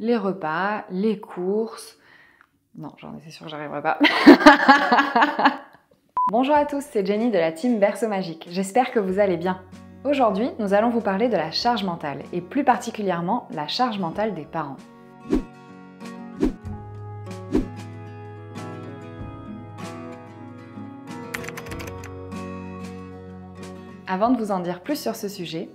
les repas, les courses... Non, j'en étais sûre que j'arriverais pas. Bonjour à tous, c'est Jenny de la team Berceau Magique. J'espère que vous allez bien. Aujourd'hui, nous allons vous parler de la charge mentale, et plus particulièrement la charge mentale des parents. Avant de vous en dire plus sur ce sujet,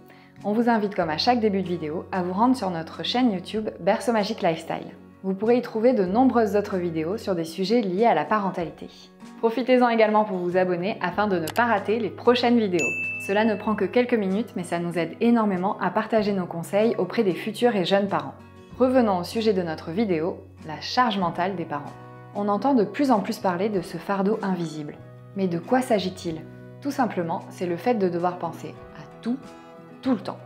on vous invite comme à chaque début de vidéo à vous rendre sur notre chaîne YouTube Berceau Magique Lifestyle. Vous pourrez y trouver de nombreuses autres vidéos sur des sujets liés à la parentalité. Profitez-en également pour vous abonner afin de ne pas rater les prochaines vidéos. Cela ne prend que quelques minutes mais ça nous aide énormément à partager nos conseils auprès des futurs et jeunes parents. Revenons au sujet de notre vidéo, la charge mentale des parents. On entend de plus en plus parler de ce fardeau invisible. Mais de quoi s'agit-il ? Tout simplement, c'est le fait de devoir penser à tout le temps.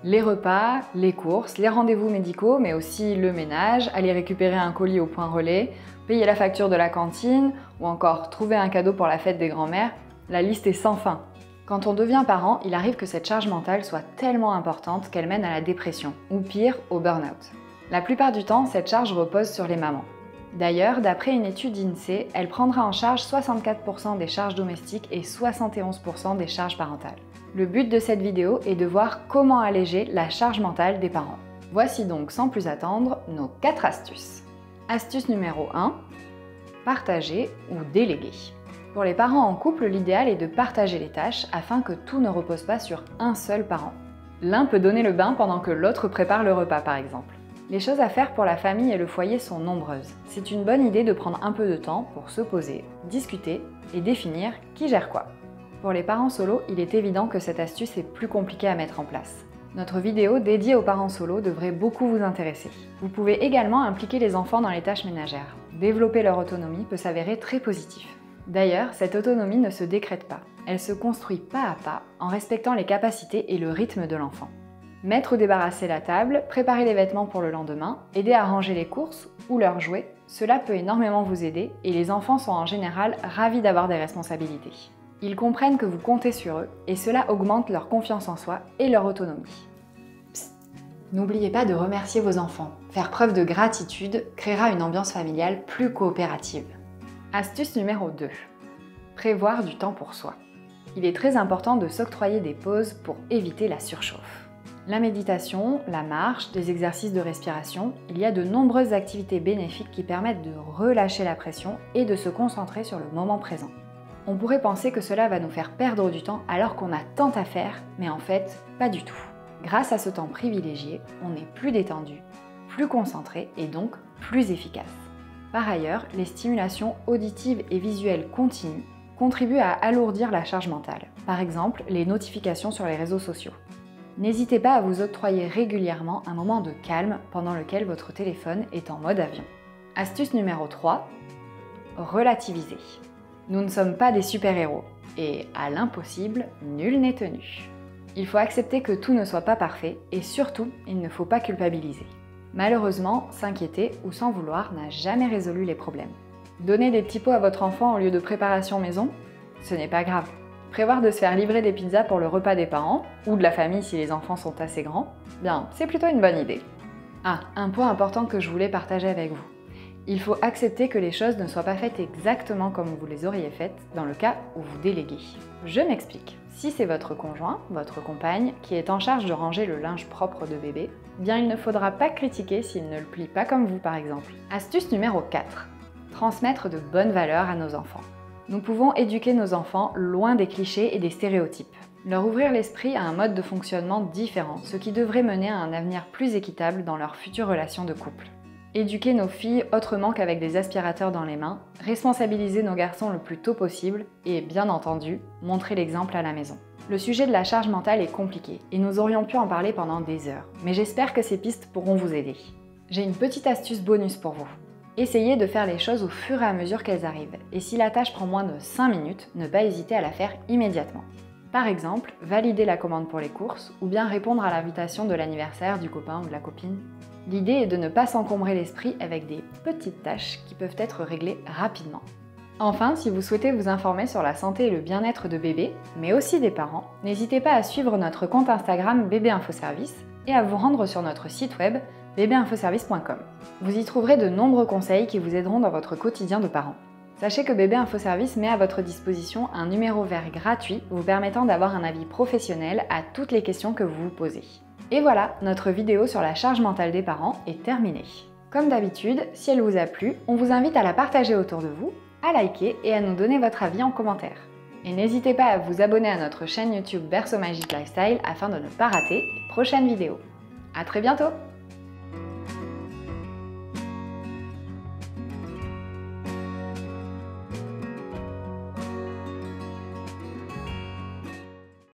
Les repas, les courses, les rendez-vous médicaux, mais aussi le ménage, aller récupérer un colis au point relais, payer la facture de la cantine, ou encore trouver un cadeau pour la fête des grands-mères, la liste est sans fin. Quand on devient parent, il arrive que cette charge mentale soit tellement importante qu'elle mène à la dépression, ou pire, au burn-out. La plupart du temps, cette charge repose sur les mamans. D'ailleurs, d'après une étude INSEE, elle prendra en charge 64% des charges domestiques et 71% des charges parentales. Le but de cette vidéo est de voir comment alléger la charge mentale des parents. Voici donc sans plus attendre nos 4 astuces. Astuce numéro 1, partager ou déléguer. Pour les parents en couple, l'idéal est de partager les tâches afin que tout ne repose pas sur un seul parent. L'un peut donner le bain pendant que l'autre prépare le repas par exemple. Les choses à faire pour la famille et le foyer sont nombreuses. C'est une bonne idée de prendre un peu de temps pour se poser, discuter et définir qui gère quoi. Pour les parents solos, il est évident que cette astuce est plus compliquée à mettre en place. Notre vidéo dédiée aux parents solos devrait beaucoup vous intéresser. Vous pouvez également impliquer les enfants dans les tâches ménagères. Développer leur autonomie peut s'avérer très positif. D'ailleurs, cette autonomie ne se décrète pas. Elle se construit pas à pas en respectant les capacités et le rythme de l'enfant. Mettre ou débarrasser la table, préparer les vêtements pour le lendemain, aider à ranger les courses ou leurs jouets, cela peut énormément vous aider et les enfants sont en général ravis d'avoir des responsabilités. Ils comprennent que vous comptez sur eux et cela augmente leur confiance en soi et leur autonomie. Psst, n'oubliez pas de remercier vos enfants. Faire preuve de gratitude créera une ambiance familiale plus coopérative. Astuce numéro 2. Prévoir du temps pour soi. Il est très important de s'octroyer des pauses pour éviter la surchauffe. La méditation, la marche, des exercices de respiration, il y a de nombreuses activités bénéfiques qui permettent de relâcher la pression et de se concentrer sur le moment présent. On pourrait penser que cela va nous faire perdre du temps alors qu'on a tant à faire, mais en fait, pas du tout. Grâce à ce temps privilégié, on est plus détendu, plus concentré et donc plus efficace. Par ailleurs, les stimulations auditives et visuelles continues contribuent à alourdir la charge mentale. Par exemple, les notifications sur les réseaux sociaux. N'hésitez pas à vous octroyer régulièrement un moment de calme pendant lequel votre téléphone est en mode avion. Astuce numéro 3, relativiser. Nous ne sommes pas des super-héros, et à l'impossible, nul n'est tenu. Il faut accepter que tout ne soit pas parfait, et surtout, il ne faut pas culpabiliser. Malheureusement, s'inquiéter ou s'en vouloir n'a jamais résolu les problèmes. Donner des petits pots à votre enfant au lieu de préparation maison, ce n'est pas grave. Prévoir de se faire livrer des pizzas pour le repas des parents, ou de la famille si les enfants sont assez grands, bien, c'est plutôt une bonne idée. Ah, un point important que je voulais partager avec vous. Il faut accepter que les choses ne soient pas faites exactement comme vous les auriez faites dans le cas où vous déléguez. Je m'explique. Si c'est votre conjoint, votre compagne, qui est en charge de ranger le linge propre de bébé, bien il ne faudra pas critiquer s'il ne le plie pas comme vous par exemple. Astuce numéro 4. Transmettre de bonnes valeurs à nos enfants. Nous pouvons éduquer nos enfants loin des clichés et des stéréotypes. Leur ouvrir l'esprit à un mode de fonctionnement différent, ce qui devrait mener à un avenir plus équitable dans leur future relation de couple. Éduquer nos filles autrement qu'avec des aspirateurs dans les mains, responsabiliser nos garçons le plus tôt possible et, bien entendu, montrer l'exemple à la maison. Le sujet de la charge mentale est compliqué et nous aurions pu en parler pendant des heures, mais j'espère que ces pistes pourront vous aider. J'ai une petite astuce bonus pour vous. Essayez de faire les choses au fur et à mesure qu'elles arrivent, et si la tâche prend moins de 5 minutes, ne pas hésiter à la faire immédiatement. Par exemple, valider la commande pour les courses, ou bien répondre à l'invitation de l'anniversaire du copain ou de la copine. L'idée est de ne pas s'encombrer l'esprit avec des petites tâches qui peuvent être réglées rapidement. Enfin, si vous souhaitez vous informer sur la santé et le bien-être de bébé, mais aussi des parents, n'hésitez pas à suivre notre compte Instagram Bébé Info Service et à vous rendre sur notre site web bébéinfoservice.com. Vous y trouverez de nombreux conseils qui vous aideront dans votre quotidien de parent. Sachez que Bébé Info Service met à votre disposition un numéro vert gratuit vous permettant d'avoir un avis professionnel à toutes les questions que vous vous posez. Et voilà, notre vidéo sur la charge mentale des parents est terminée. Comme d'habitude, si elle vous a plu, on vous invite à la partager autour de vous, à liker et à nous donner votre avis en commentaire. Et n'hésitez pas à vous abonner à notre chaîne YouTube Berceau Magique Lifestyle afin de ne pas rater les prochaines vidéos. À très bientôt!